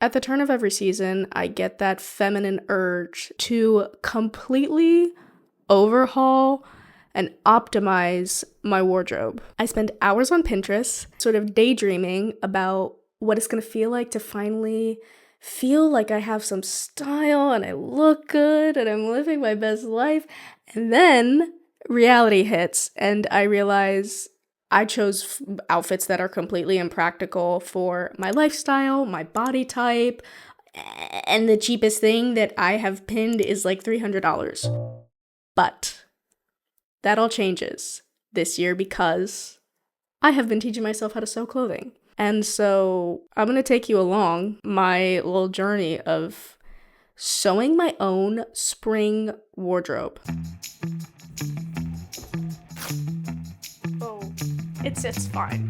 At the turn of every season, I get that feminine urge to completely overhaul and optimize my wardrobe. I spend hours on Pinterest, sort of daydreaming about what it's gonna feel like to finally feel like I have some style and I look good and I'm living my best life. And then reality hits, and I realize I chose outfits that are completely impractical for my lifestyle, my body type, and the cheapest thing that I have pinned is like $300. But that all changes this year because I have been teaching myself how to sew clothing. And so I'm going to take you along my little journey of sewing my own spring wardrobe. Oh, it's fine.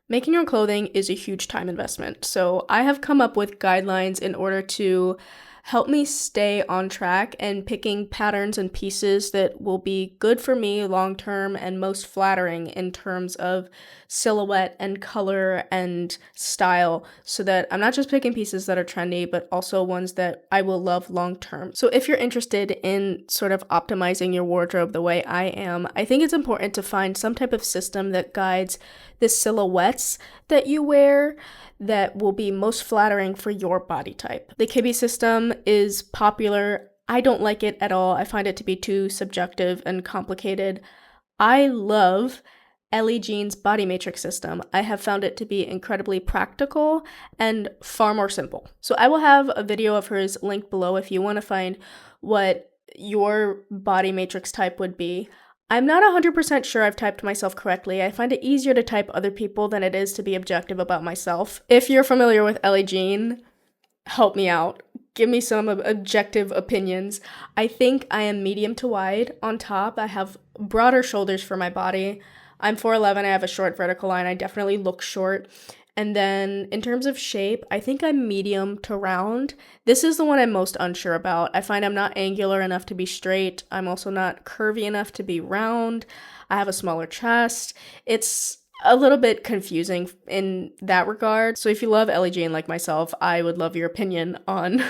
Making your own clothing is a huge time investment, so I have come up with guidelines in order to help me stay on track and picking patterns and pieces that will be good for me long term and most flattering in terms of silhouette and color and style, so that I'm not just picking pieces that are trendy, but also ones that I will love long term. So if you're interested in sort of optimizing your wardrobe the way I am, I think it's important to find some type of system that guides the silhouettes that you wear that will be most flattering for your body type. The KB system is popular. I don't like it at all. I find it to be too subjective and complicated. I love ELLIE Jean's body matrix system. I have found it to be incredibly practical and far more simple. So I will have a video of hers linked below if you want to find what your body matrix type would be. I'm not 100% sure I've typed myself correctly. I find it easier to type other people than it is to be objective about myself. If you're familiar with ELLIE Jean, help me out. Give me some objective opinions. I think I am medium to wide on top. I have broader shoulders for my body. I'm 4'11", I have a short vertical line. I definitely look short. And then in terms of shape, I think I'm medium to round. This is the one I'm most unsure about. I find I'm not angular enough to be straight. I'm also not curvy enough to be round. I have a smaller chest. It's a little bit confusing in that regard. So if you love ELLIE Jean like myself, I would love your opinion on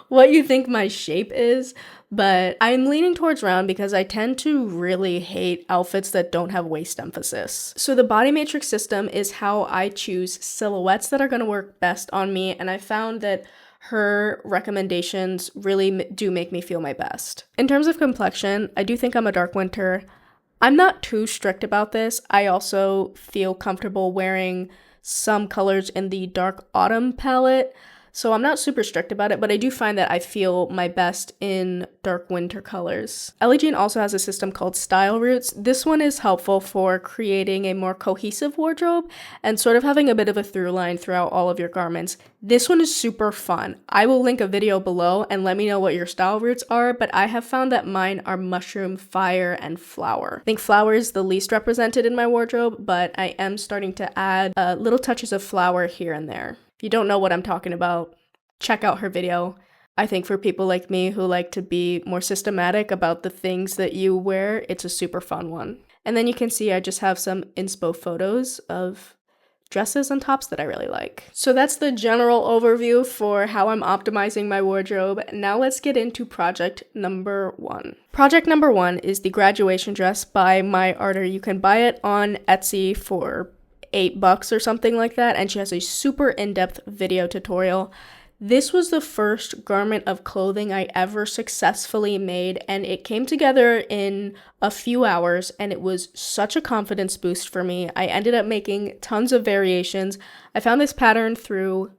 what you think my shape is. But I'm leaning towards round because I tend to really hate outfits that don't have waist emphasis. So the body matrix system is how I choose silhouettes that are going to work best on me, and I found that her recommendations really do make me feel my best. In terms of complexion, I do think I'm a dark winter. I'm not too strict about this. I also feel comfortable wearing some colors in the dark autumn palette. So I'm not super strict about it, but I do find that I feel my best in dark winter colors. ELLIE Jean also has a system called Style Routes. This one is helpful for creating a more cohesive wardrobe and sort of having a bit of a through line throughout all of your garments. This one is super fun. I will link a video below and let me know what your style routes are, but I have found that mine are mushroom, fire, and flower. I think flower is the least represented in my wardrobe, but I am starting to add little touches of flower here and there. If you don't know what I'm talking about, check out her video. I think for people like me who like to be more systematic about the things that you wear, it's a super fun one. And then you can see I just have some inspo photos of dresses and tops that I really like. So that's the general overview for how I'm optimizing my wardrobe. Now let's get into project number 1. Project number 1 is the graduation dress by my arter. You can buy it on Etsy for $8 or something like that, and she has a super in-depth video tutorial. This was the first garment of clothing I ever successfully made, and it came together in a few hours, and it was such a confidence boost for me. I ended up making tons of variations. I found this pattern through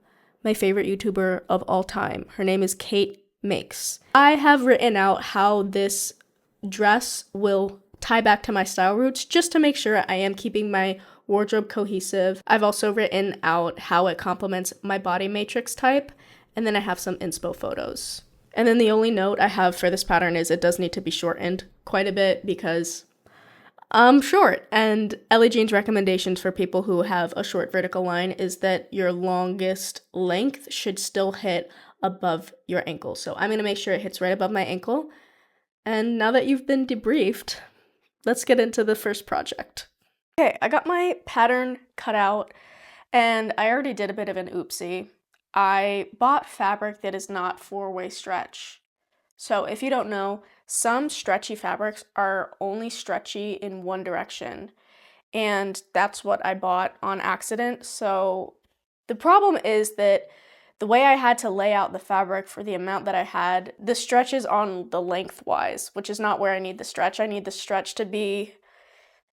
my favorite YouTuber of all time. Her name is Kate Makes. I have written out how this dress will tie back to my style roots just to make sure I am keeping my wardrobe cohesive. I've also written out how it complements my body matrix type, and then I have some inspo photos. And then the only note I have for this pattern is it does need to be shortened quite a bit because I'm short, and ELLIE Jean's recommendations for people who have a short vertical line is that your longest length should still hit above your ankle. So I'm gonna make sure it hits right above my ankle. And now that you've been debriefed, let's get into the first project. Okay, I got my pattern cut out and I already did a bit of an oopsie. I bought fabric that is not four-way stretch. So if you don't know, some stretchy fabrics are only stretchy in one direction, and that's what I bought on accident. So the problem is that the way I had to lay out the fabric for the amount that I had, the stretch is on the lengthwise, which is not where I need the stretch. I need the stretch to be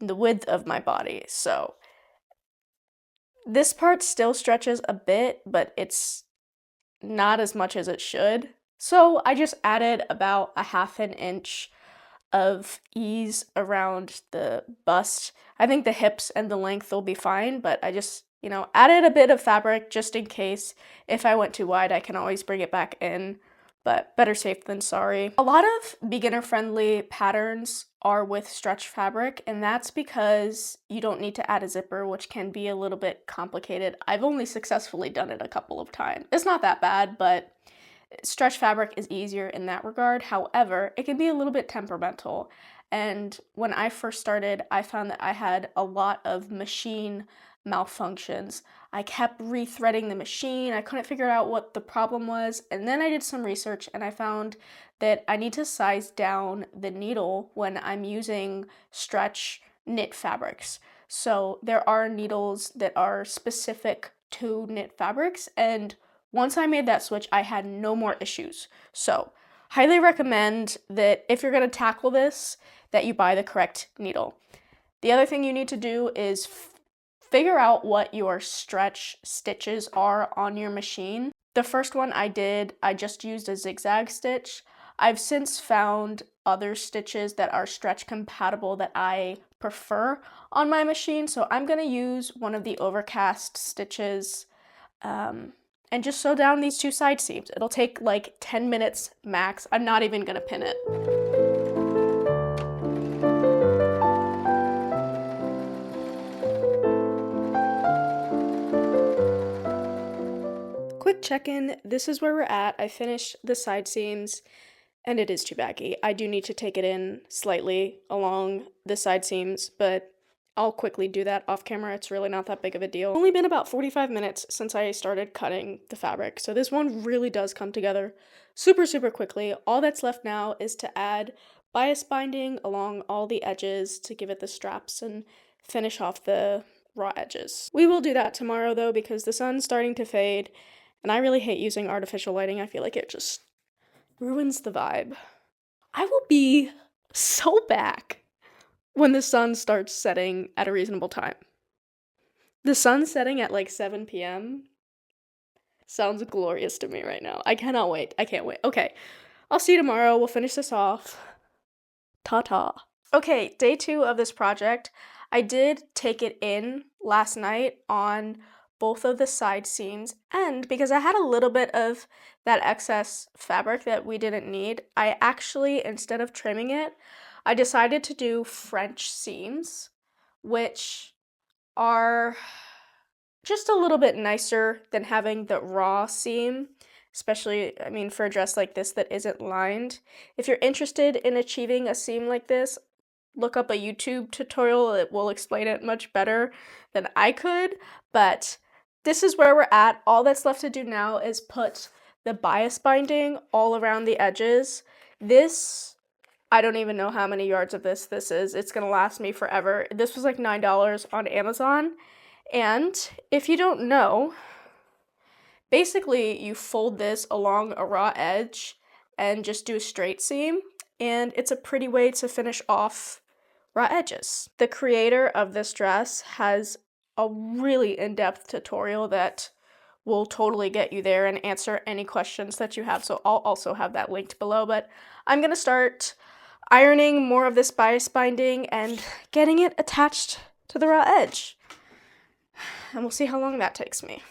the width of my body. So this part still stretches a bit, but it's not as much as it should. So I just added about a half an inch of ease around the bust. I think the hips and the length will be fine, but I just, added a bit of fabric just in case. If I went too wide, I can always bring it back in, but better safe than sorry. A lot of beginner-friendly patterns are with stretch fabric, and that's because you don't need to add a zipper, which can be a little bit complicated. I've only successfully done it a couple of times. It's not that bad, but stretch fabric is easier in that regard. However, it can be a little bit temperamental. And when I first started, I found that I had a lot of machine malfunctions. I kept rethreading the machine. I couldn't figure out what the problem was. And then I did some research and I found that I need to size down the needle when I'm using stretch knit fabrics. So there are needles that are specific to knit fabrics, and once I made that switch, I had no more issues. So, highly recommend that if you're going to tackle this, that you buy the correct needle. The other thing you need to do is figure out what your stretch stitches are on your machine. The first one I did, I just used a zigzag stitch. I've since found other stitches that are stretch compatible that I prefer on my machine, so I'm going to use one of the overcast stitches and just sew down these two side seams. It'll take like 10 minutes max. I'm not even gonna pin it. Quick check-in, this is where we're at. I finished the side seams and it is too baggy. I do need to take it in slightly along the side seams, but I'll quickly do that off camera. It's really not that big of a deal. It's only been about 45 minutes since I started cutting the fabric, so this one really does come together super, super quickly. All that's left now is to add bias binding along all the edges to give it the straps and finish off the raw edges. We will do that tomorrow though, because the sun's starting to fade, and I really hate using artificial lighting. I feel like it just ruins the vibe. I will be so back when the sun starts setting at a reasonable time. The sun setting at like 7 p.m. sounds glorious to me right now. I cannot wait. I can't wait. Okay, I'll see you tomorrow. We'll finish this off. Ta-ta. Okay, day 2 of this project. I did take it in last night on both of the side seams, and because I had a little bit of that excess fabric that we didn't need, I actually, instead of trimming it, I decided to do French seams, which are just a little bit nicer than having the raw seam, especially, I mean, for a dress like this that isn't lined. If you're interested in achieving a seam like this, look up a YouTube tutorial. It will explain it much better than I could, but this is where we're at. All that's left to do now is put the bias binding all around the edges. This, I don't even know how many yards of this is. It's gonna last me forever. This was like $9 on Amazon. And if you don't know, basically you fold this along a raw edge and just do a straight seam, and it's a pretty way to finish off raw edges. The creator of this dress has a really in-depth tutorial that will totally get you there and answer any questions that you have, so I'll also have that linked below. But I'm gonna start ironing more of this bias binding and getting it attached to the raw edge, and we'll see how long that takes me.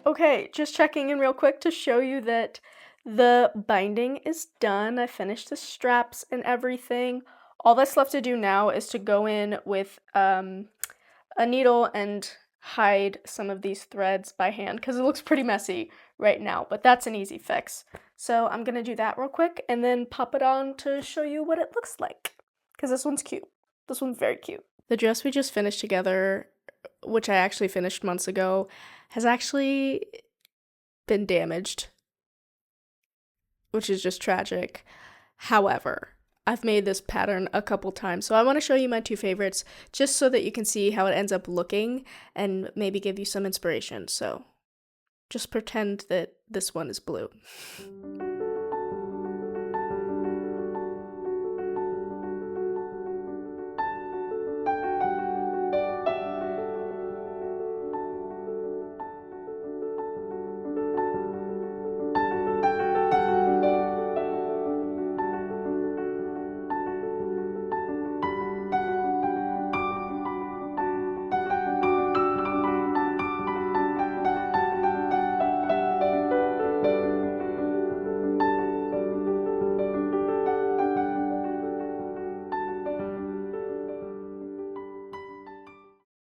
Okay, just checking in real quick to show you that the binding is done. I finished the straps and everything. All that's left to do now is to go in with a needle and hide some of these threads by hand because it looks pretty messy right now, but that's an easy fix. So I'm gonna do that real quick and then pop it on to show you what it looks like, because this one's cute. This one's very cute. The dress we just finished together, which I actually finished months ago, has actually been damaged, which is just tragic. However, I've made this pattern a couple times, so I want to show you my two favorites just so that you can see how it ends up looking and maybe give you some inspiration. So just pretend that this one is blue.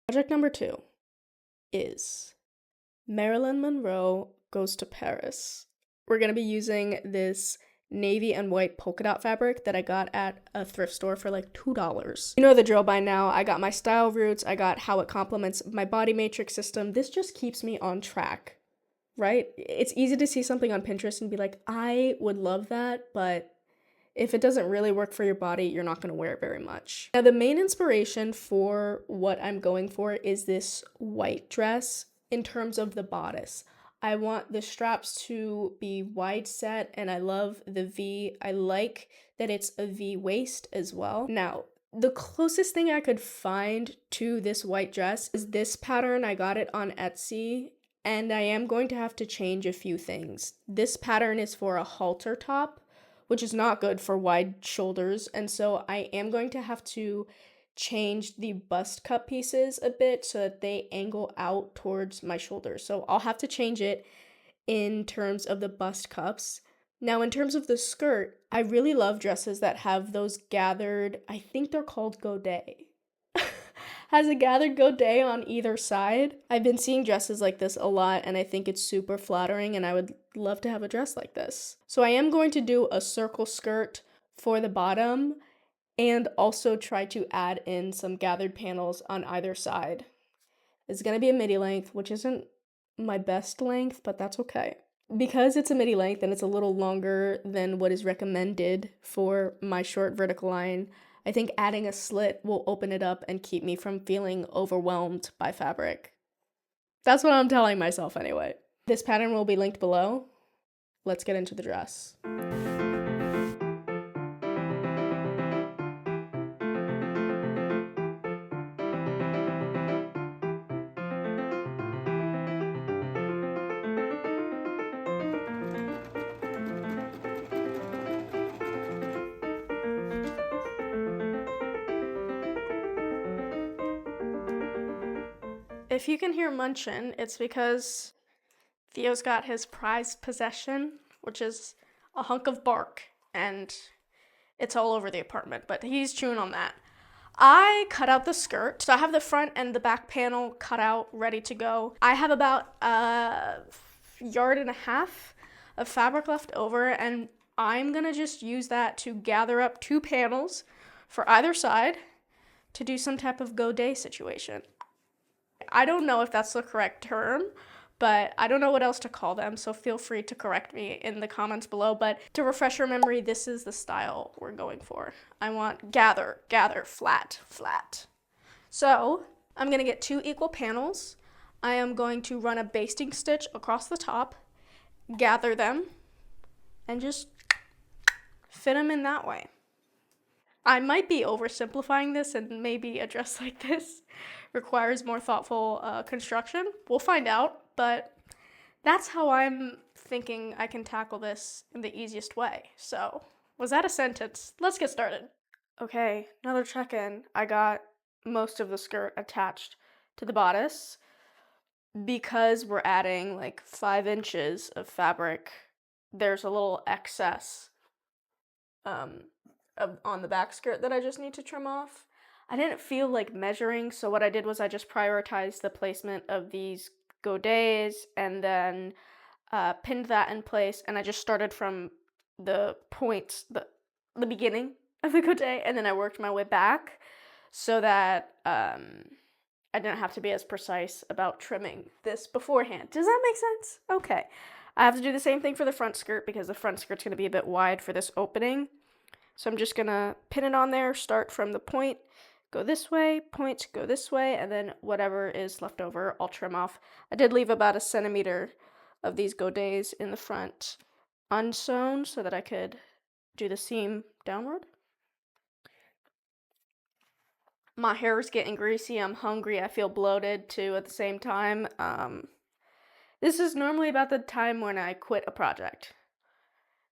Project number 2 is Marilyn Monroe Goes to Paris. We're going to be using this navy and white polka dot fabric that I got at a thrift store for like $2. You know the drill by now. I got my style roots. I got how it complements my body matrix system. This just keeps me on track, right? It's easy to see something on Pinterest and be like, I would love that, but if it doesn't really work for your body, you're not going to wear it very much. Now, the main inspiration for what I'm going for is this white dress in terms of the bodice. I want the straps to be wide set, and I love the V. I like that it's a V waist as well. Now, the closest thing I could find to this white dress is this pattern. I got it on Etsy, and I am going to have to change a few things. This pattern is for a halter top, which is not good for wide shoulders, and so I am going to have to change the bust cup pieces a bit so that they angle out towards my shoulders. So I'll have to change it in terms of the bust cups. Now, in terms of the skirt, I really love dresses that have those gathered, I think they're called godets. Has a gathered godet on either side. I've been seeing dresses like this a lot, and I think it's super flattering, and I would love to have a dress like this. So I am going to do a circle skirt for the bottom and also try to add in some gathered panels on either side. It's going to be a midi length, which isn't my best length, but that's okay. Because it's a midi length and it's a little longer than what is recommended for my short vertical line, I think adding a slit will open it up and keep me from feeling overwhelmed by fabric. That's what I'm telling myself anyway. This pattern will be linked below. Let's get into the dress. If you can hear munchin', it's because Theo's got his prized possession, which is a hunk of bark, and it's all over the apartment, but he's chewing on that. I cut out the skirt, so I have the front and the back panel cut out, ready to go. I have about a yard and a half of fabric left over, and I'm gonna just use that to gather up 2 panels for either side to do some type of godet situation. I don't know if that's the correct term, but I don't know what else to call them, so feel free to correct me in the comments below. But to refresh your memory, this is the style we're going for. I want gather, flat, flat. So I'm going to get 2 equal panels. I am going to run a basting stitch across the top, gather them, and just fit them in that way. I might be oversimplifying this, and maybe a dress like this requires more thoughtful construction. We'll find out, but that's how I'm thinking I can tackle this in the easiest way. So, was that a sentence? Let's get started. Okay, another check-in. I got most of the skirt attached to the bodice. Because we're adding like 5 inches of fabric, there's a little excess on the back skirt that I just need to trim off. I didn't feel like measuring, so what I did was I just prioritized the placement of these godets, and then pinned that in place, and I just started from the points, the beginning of the goatee, and then I worked my way back so that I didn't have to be as precise about trimming this beforehand. Does that make sense? Okay. I have to do the same thing for the front skirt because the front skirt's going to be a bit wide for this opening. So I'm just going to pin it on there, start from the point, go this way, point, go this way, and then whatever is left over, I'll trim off. I did leave about 1 centimeter of these godets in the front unsewn so that I could do the seam downward. My hair is getting greasy, I'm hungry, I feel bloated too at the same time. This is normally about the time when I quit a project.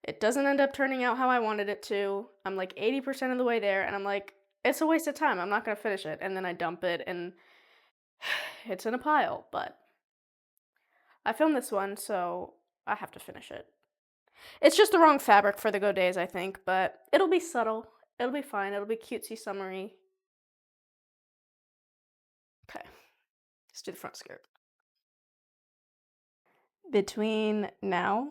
It doesn't end up turning out how I wanted it to. I'm like 80% of the way there, and I'm like, it's a waste of time, I'm not gonna finish it. And then I dump it, and it's in a pile, but I filmed this one, so I have to finish it. It's just the wrong fabric for the godets, I think, but it'll be subtle. It'll be fine. It'll be cutesy, summery. Okay, let's do the front skirt. Between now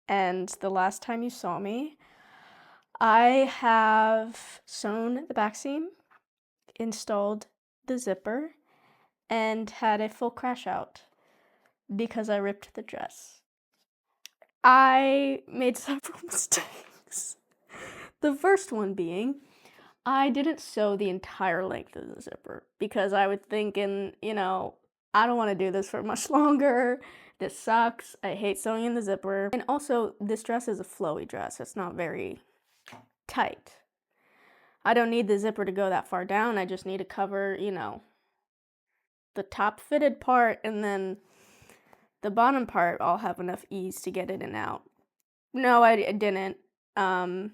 and the last time you saw me, I have sewn the back seam, installed the zipper, and had a full crash out because I ripped the dress. I made several mistakes. The first one being, I didn't sew the entire length of the zipper because I was thinking, I don't want to do this for much longer. This sucks. I hate sewing in the zipper. And also, this dress is a flowy dress. It's not very tight. I don't need the zipper to go that far down. I just need to cover, the top fitted part, and then the bottom part, I'll have enough ease to get in and out. No, I didn't. I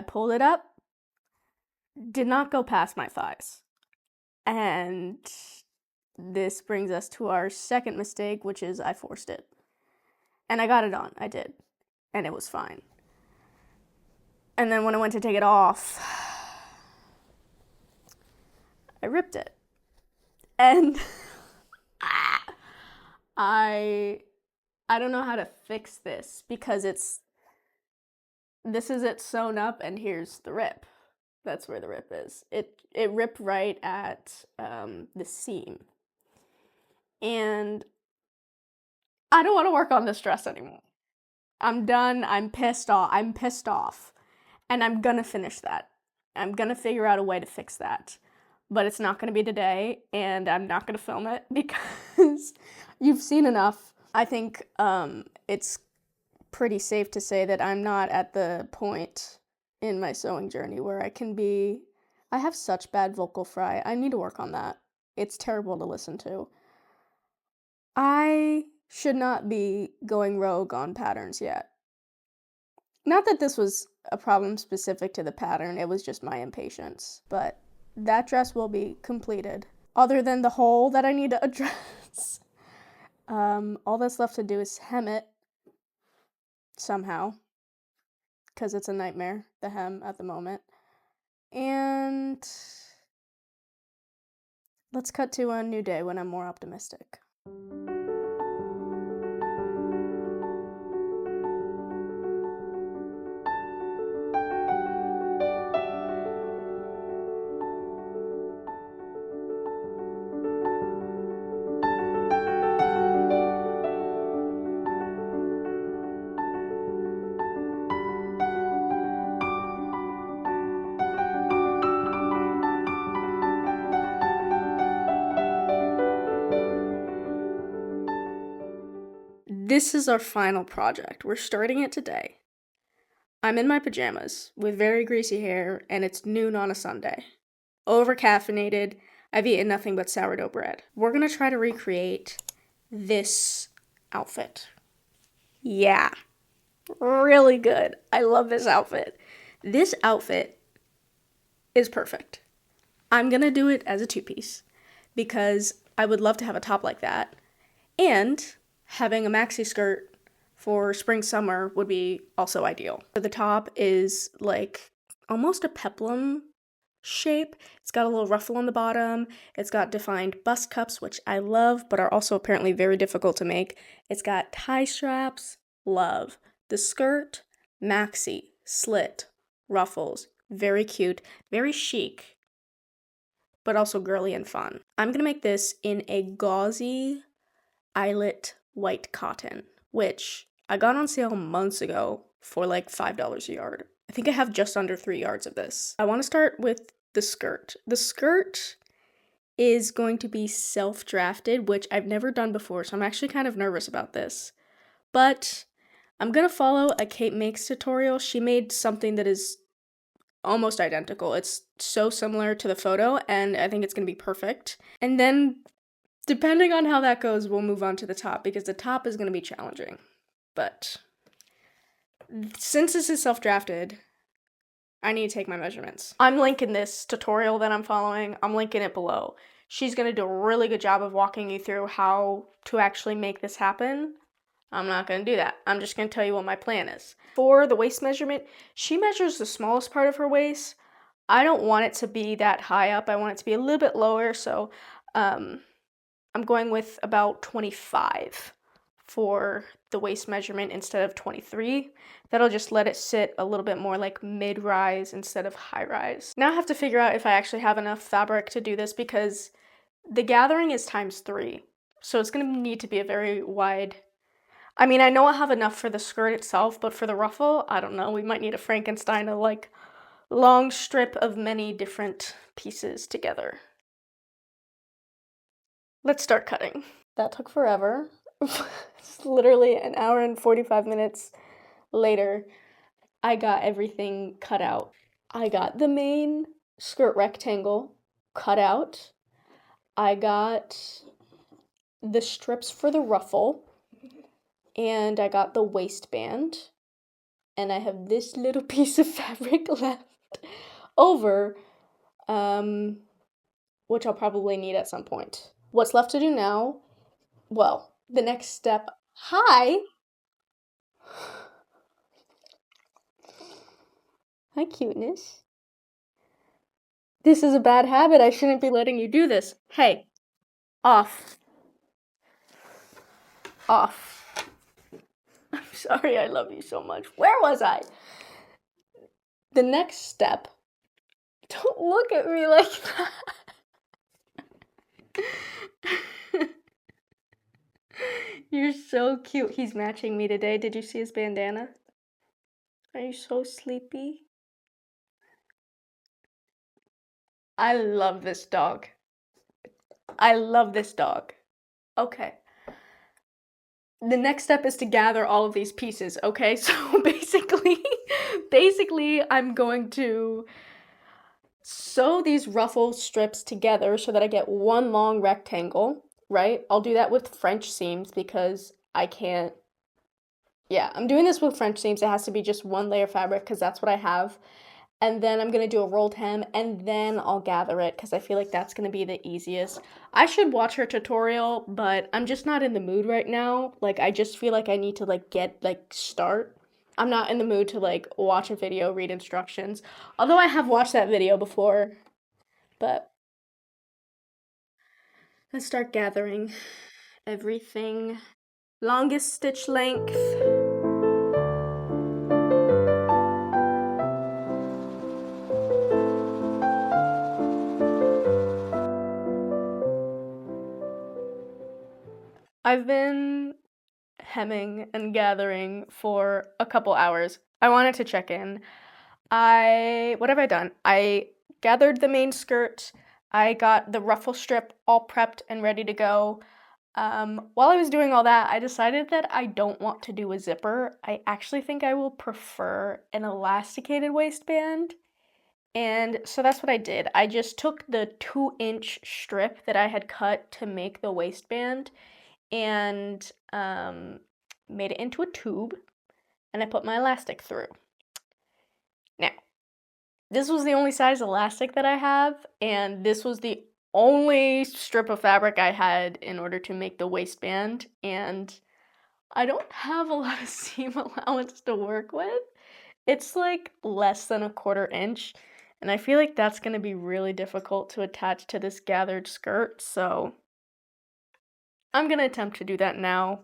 pulled it up, did not go past my thighs. And this brings us to our second mistake, which is I forced it. And I got it on, I did. And it was fine. And then when I went to take it off, I ripped it. And I don't know how to fix this because this is it sewn up, and here's the rip. That's where the rip is. It ripped right at the seam. And I don't want to work on this dress anymore. I'm done. I'm pissed off. And I'm gonna finish that. I'm gonna figure out a way to fix that. But it's not gonna be today, and I'm not gonna film it because you've seen enough. I think it's pretty safe to say that I'm not at the point in my sewing journey where I have such bad vocal fry. I need to work on that. It's terrible to listen to. I should not be going rogue on patterns yet. Not that this was a problem specific to the pattern, it was just my impatience. But that dress will be completed. Other than the hole that I need to address. All that's left to do is hem it somehow. Because it's a nightmare, the hem at the moment. And let's cut to a new day when I'm more optimistic. This is our final project. We're starting it today. I'm in my pajamas with very greasy hair, and it's noon on a Sunday. Over-caffeinated, I've eaten nothing but sourdough bread. We're gonna try to recreate this outfit. Yeah, really good. I love this outfit. This outfit is perfect. I'm gonna do it as a two-piece because I would love to have a top like that, and having a maxi skirt for spring summer would be also ideal. The top is like almost a peplum shape. It's got a little ruffle on the bottom. It's got defined bust cups, which I love, but are also apparently very difficult to make. It's got tie straps, love. The skirt, maxi, slit, ruffles, very cute, very chic, but also girly and fun. I'm gonna make this in a gauzy eyelet white cotton, which I got on sale months ago for like $5 a yard. I think I have just under 3 yards of this. I want to start with the skirt. The skirt is going to be self-drafted, which I've never done before, so I'm actually kind of nervous about this. But I'm gonna follow a Kate Makes tutorial. She made something that is almost identical. It's so similar to the photo, and I think it's gonna be perfect. And then, depending on how that goes, we'll move on to the top, because the top is gonna be challenging. But since this is self-drafted, I need to take my measurements. I'm linking this tutorial that I'm following. I'm linking it below. She's gonna do a really good job of walking you through how to actually make this happen. I'm not gonna do that. I'm just gonna tell you what my plan is. For the waist measurement, she measures the smallest part of her waist. I don't want it to be that high up. I want it to be a little bit lower, so I'm going with about 25 for the waist measurement instead of 23. That'll just let it sit a little bit more like mid-rise instead of high-rise. Now I have to figure out if I actually have enough fabric to do this, because the gathering is ×3. So it's gonna need to be a very wide. I mean, I know I'll have enough for the skirt itself, but for the ruffle, I don't know. We might need a Frankenstein, a like long strip of many different pieces together. Let's start cutting. That took forever. It's literally an hour and 45 minutes later, I got everything cut out. I got the main skirt rectangle cut out. I got the strips for the ruffle, and I got the waistband, and I have this little piece of fabric left over, which I'll probably need at some point. What's left to do now? Well, the next step. Hi! Hi, cuteness. This is a bad habit. I shouldn't be letting you do this. Hey, off. Off. I'm sorry, I love you so much. Where was I? The next step. Don't look at me like that. You're so cute. He's matching me today. Did you see his bandana? Are you so sleepy? I love this dog. I love this dog. Okay. The next step is to gather all of these pieces, okay? So basically, I'm going to sew these ruffle strips together so that I get one long rectangle, right? I'll do that with French seams because I can't. Yeah, I'm doing this with French seams. It has to be just one layer fabric because that's what I have. And then I'm gonna do a rolled hem, and then I'll gather it because I feel like that's gonna be the easiest. I should watch her tutorial, but I'm just not in the mood right now. Like, I just feel like I need to start. I'm not in the mood to watch a video, read instructions. Although I have watched that video before, but let's start gathering everything. Longest stitch length. I've been hemming and gathering for a couple hours. I wanted to check in. What have I done? I gathered the main skirt. I got the ruffle strip all prepped and ready to go. While I was doing all that, I decided that I don't want to do a zipper. I actually think I will prefer an elasticated waistband. And so that's what I did. I just took the 2-inch strip that I had cut to make the waistband and made it into a tube, and I put my elastic through. Now, this was the only size elastic that I have, and this was the only strip of fabric I had in order to make the waistband, and I don't have a lot of seam allowance to work with. It's like less than a 1/4 inch, And I feel like that's going to be really difficult to attach to this gathered skirt, so I'm going to attempt to do that now.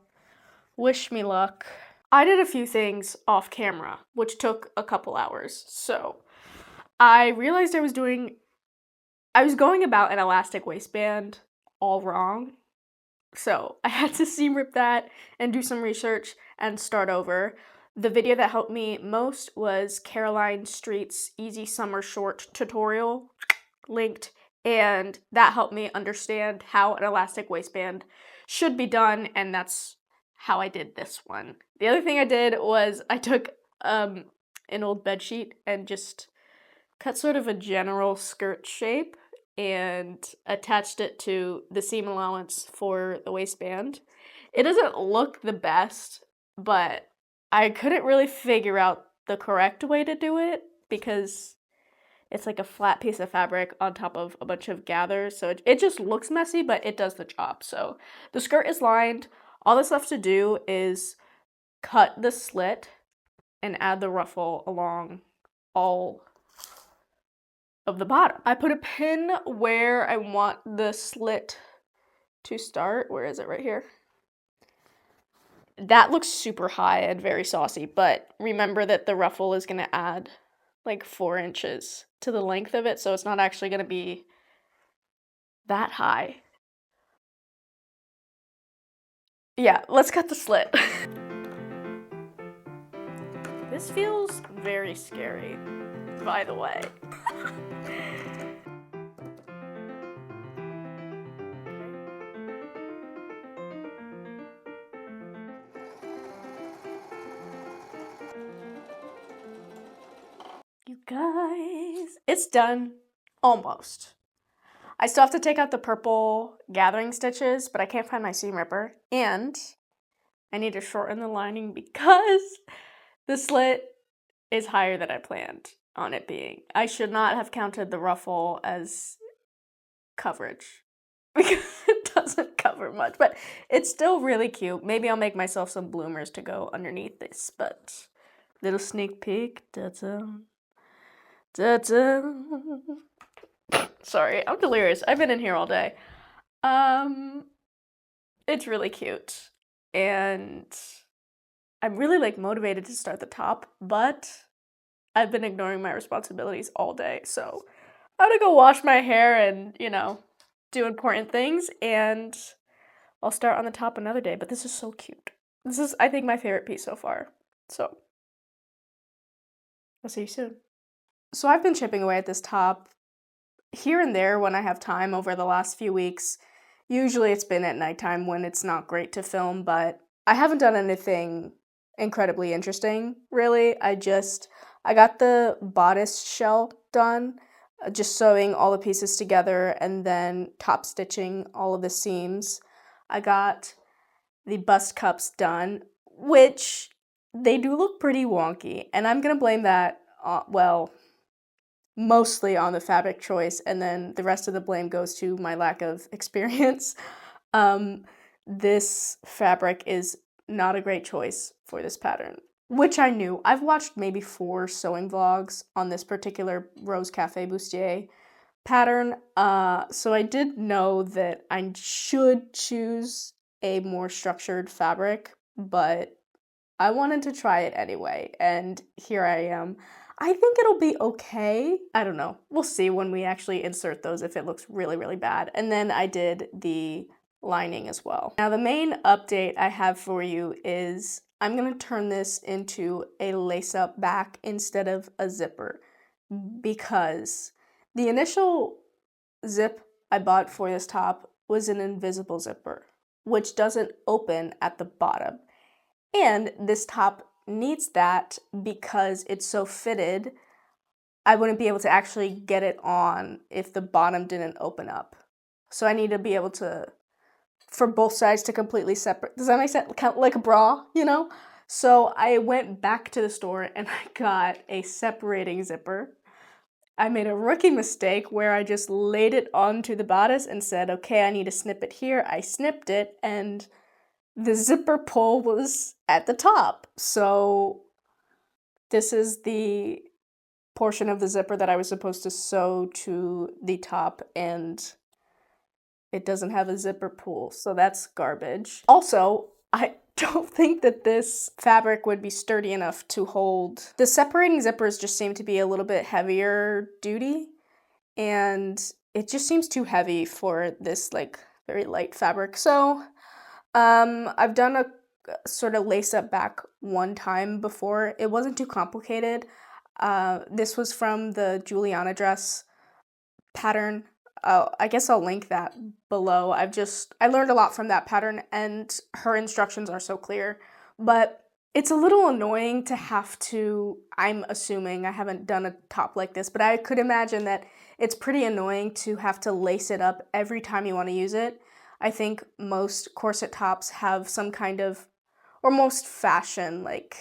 Wish me luck. I did a few things off camera, which took a couple hours. So I realized I was going about an elastic waistband all wrong. So I had to seam rip that and do some research and start over. The video that helped me most was Caroline Street's Easy Summer Short tutorial, linked, and that helped me understand how an elastic waistband should be done, and that's how I did this one. The other thing I did was I took an old bedsheet and just cut sort of a general skirt shape and attached it to the seam allowance for the waistband. It doesn't look the best, but I couldn't really figure out the correct way to do it because it's like a flat piece of fabric on top of a bunch of gathers, so it just looks messy, but it does the job. So the skirt is lined. All that's left to do is cut the slit and add the ruffle along all of the bottom. I put a pin where I want the slit to start. Where is it? Right here. That looks super high and very saucy, but remember that the ruffle is going to add like 4 inches to the length of it, so it's not actually going to be that high. Yeah, let's cut the slit. This feels very scary, by the way. You guys, it's done. Almost. I still have to take out the purple gathering stitches, but I can't find my seam ripper. And I need to shorten the lining because the slit is higher than I planned on it being. I should not have counted the ruffle as coverage because it doesn't cover much, but it's still really cute. Maybe I'll make myself some bloomers to go underneath this, but little sneak peek. Da-da. Da-da. Sorry, I'm delirious. I've been in here all day. It's really cute, and I'm really like motivated to start the top, but I've been ignoring my responsibilities all day, so I'm gonna go wash my hair and, do important things, and I'll start on the top another day, but this is so cute. This is, I think, my favorite piece so far, so I'll see you soon. So I've been chipping away at this top here and there when I have time over the last few weeks. Usually it's been at nighttime when it's not great to film, but I haven't done anything incredibly interesting, really. I got the bodice shell done, just sewing all the pieces together and then top stitching all of the seams. I got the bust cups done, which they do look pretty wonky, and I'm gonna blame that, mostly on the fabric choice, and then the rest of the blame goes to my lack of experience. This fabric is not a great choice for this pattern, which I knew. I've watched maybe 4 sewing vlogs on this particular Rose Cafe Bustier pattern, so I did know that I should choose a more structured fabric, but I wanted to try it anyway, and here I am. I think it'll be okay. I don't know. We'll see when we actually insert those if it looks really, really bad. And then I did the lining as well. Now the main update I have for you is I'm gonna turn this into a lace-up back instead of a zipper because the initial zip I bought for this top was an invisible zipper, which doesn't open at the bottom. And this top needs that because it's so fitted, I wouldn't be able to actually get it on if the bottom didn't open up. So I need to be able to, for both sides to completely separate. Does that make sense? Kind of like a bra, So I went back to the store and I got a separating zipper. I made a rookie mistake where I just laid it onto the bodice and said, okay, I need to snip it here. I snipped it and the zipper pull was at the top. So this is the portion of the zipper that I was supposed to sew to the top, and it doesn't have a zipper pull, so that's garbage. Also, I don't think that this fabric would be sturdy enough to hold. The separating zippers just seem to be a little bit heavier duty, and it just seems too heavy for this like very light fabric. So I've done a sort of lace up back one time before. It wasn't too complicated. This was from the Juliana dress pattern. I guess I'll link that below. I learned a lot from that pattern, and her instructions are so clear. But it's a little annoying to have to, I'm assuming, I haven't done a top like this, but I could imagine that it's pretty annoying to have to lace it up every time you want to use it. I think most corset tops have some kind of, or most fashion, like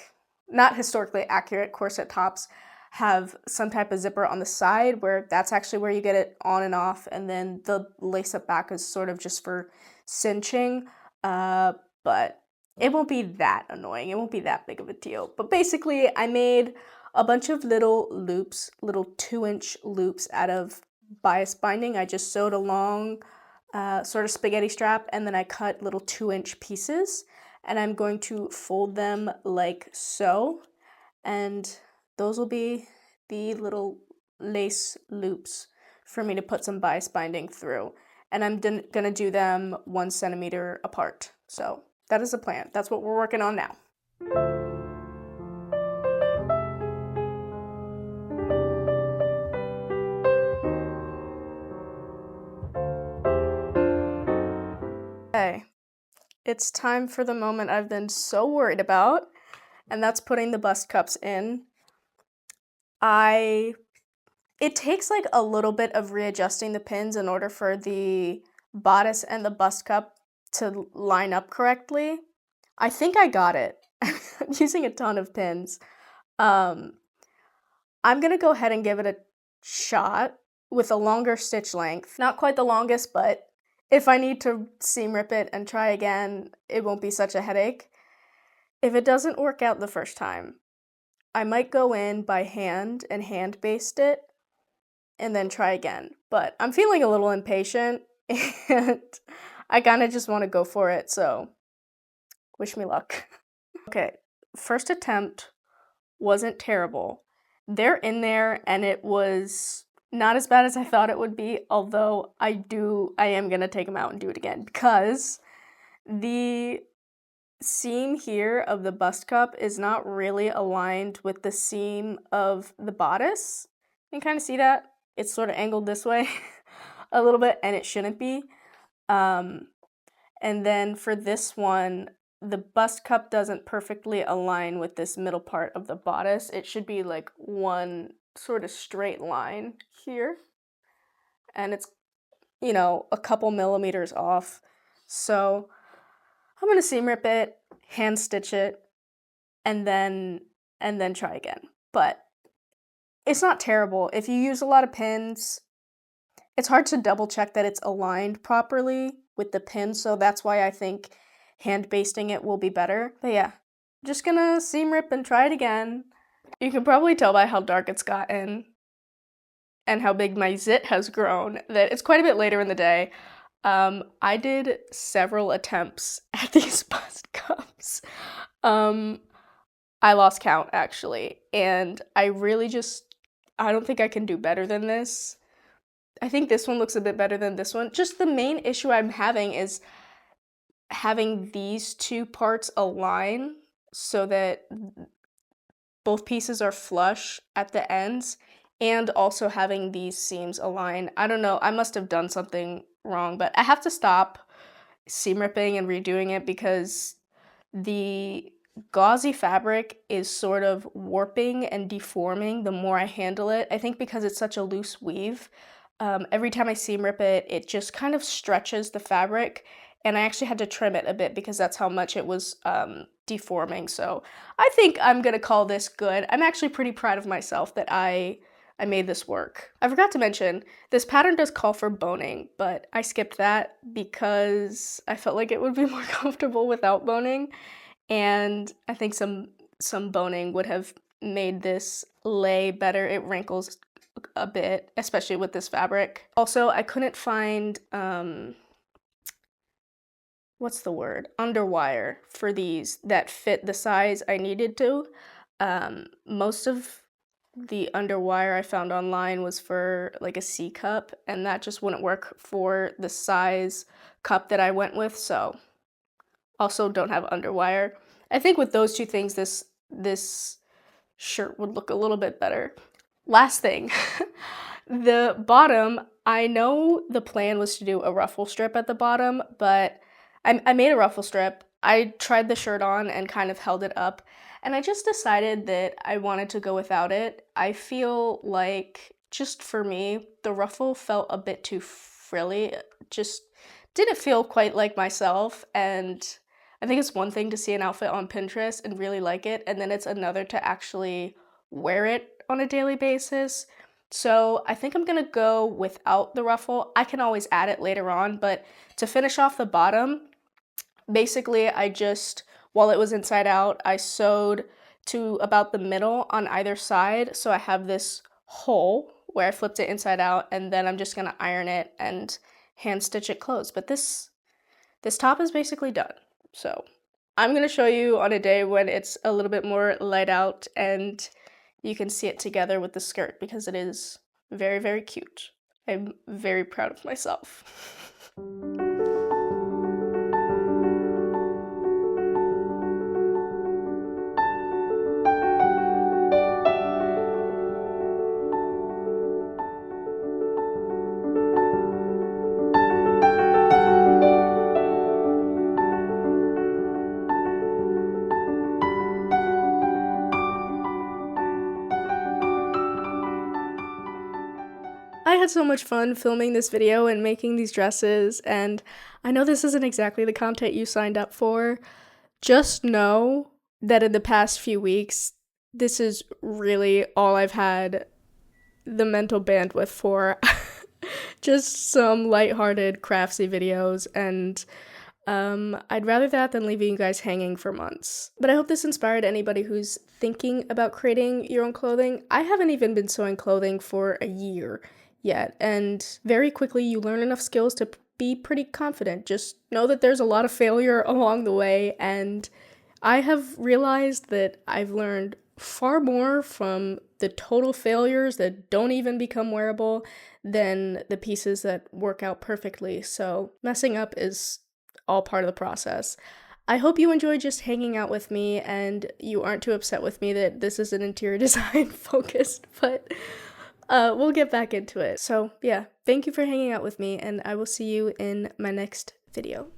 not historically accurate corset tops have some type of zipper on the side where that's actually where you get it on and off, and then the lace up back is sort of just for cinching, but it won't be that annoying. It won't be that big of a deal. But basically, I made a bunch of little loops, little 2-inch loops out of bias binding. I just sewed a long sort of spaghetti strap, and then I cut little 2-inch pieces, and I'm going to fold them like so, and those will be the little lace loops for me to put some bias binding through. And I'm gonna do them 1 centimeter apart. So that is the plan. That's what we're working on now. Okay, it's time for the moment I've been so worried about, and that's putting the bust cups in. It takes like a little bit of readjusting the pins in order for the bodice and the bust cup to line up correctly. I think I got it. I'm using a ton of pins. I'm gonna go ahead and give it a shot with a longer stitch length. Not quite the longest, but if I need to seam rip it and try again, it won't be such a headache. If it doesn't work out the first time, I might go in by hand and hand baste it and then try again. But I'm feeling a little impatient and I kind of just want to go for it, so wish me luck. Okay, first attempt wasn't terrible. They're in there and it was not as bad as I thought it would be, although I am going to take them out and do it again because the seam here of the bust cup is not really aligned with the seam of the bodice. You can kind of see that. It's sort of angled this way a little bit, and it shouldn't be. And then for this one, the bust cup doesn't perfectly align with this middle part of the bodice. It should be like one sort of straight line here. And it's, a couple millimeters off. So I'm going to seam rip it, hand stitch it, and then try again. But it's not terrible. If you use a lot of pins, it's hard to double check that it's aligned properly with the pin, so that's why I think hand basting it will be better. But yeah, just gonna seam rip and try it again. You can probably tell by how dark it's gotten and how big my zit has grown that it's quite a bit later in the day. I did several attempts at these bust cups. I lost count actually, and I don't think I can do better than this. I think this one looks a bit better than this one. Just the main issue I'm having is having these two parts align so that both pieces are flush at the ends, and also having these seams align. I don't know, I must have done something wrong, but I have to stop seam ripping and redoing it because the gauzy fabric is sort of warping and deforming the more I handle it. I think because it's such a loose weave, every time I seam rip it, it just kind of stretches the fabric, and I actually had to trim it a bit because that's how much it was deforming. So I think I'm gonna call this good. I'm actually pretty proud of myself that I made this work. I forgot to mention, this pattern does call for boning, but I skipped that because I felt like it would be more comfortable without boning, and I think some boning would have made this lay better. It wrinkles a bit, especially with this fabric. Also, I couldn't find, what's the word? Underwire for these that fit the size I needed to. Most of the underwire I found online was for like a C cup, and that just wouldn't work for the size cup that I went with, so also don't have underwire. I think with those two things, this shirt would look a little bit better. Last thing, the bottom, I know the plan was to do a ruffle strip at the bottom, but I made a ruffle strip. I tried the shirt on and kind of held it up, and I just decided that I wanted to go without it. I feel like, just for me, the ruffle felt a bit too frilly. Just didn't feel quite like myself, and I think it's one thing to see an outfit on Pinterest and really like it, and then it's another to actually wear it on a daily basis. So I think I'm gonna go without the ruffle. I can always add it later on, but to finish off the bottom, basically I just, while it was inside out, I sewed to about the middle on either side, so I have this hole where I flipped it inside out, and then I'm just gonna iron it and hand stitch it closed. But this top is basically done. So I'm gonna show you on a day when it's a little bit more light out and you can see it together with the skirt, because it is very, very cute. I'm very proud of myself. I had so much fun filming this video and making these dresses, and I know this isn't exactly the content you signed up for. Just know that in the past few weeks, this is really all I've had the mental bandwidth for. Just some lighthearted, craftsy videos, and I'd rather that than leaving you guys hanging for months. But I hope this inspired anybody who's thinking about creating your own clothing. I haven't even been sewing clothing for a year yet, and very quickly you learn enough skills to be pretty confident. Just know that there's a lot of failure along the way, and I have realized that I've learned far more from the total failures that don't even become wearable than the pieces that work out perfectly. So messing up is all part of the process. I hope you enjoyed just hanging out with me and you aren't too upset with me that this is an interior design focused, but we'll get back into it. So yeah, thank you for hanging out with me, and I will see you in my next video.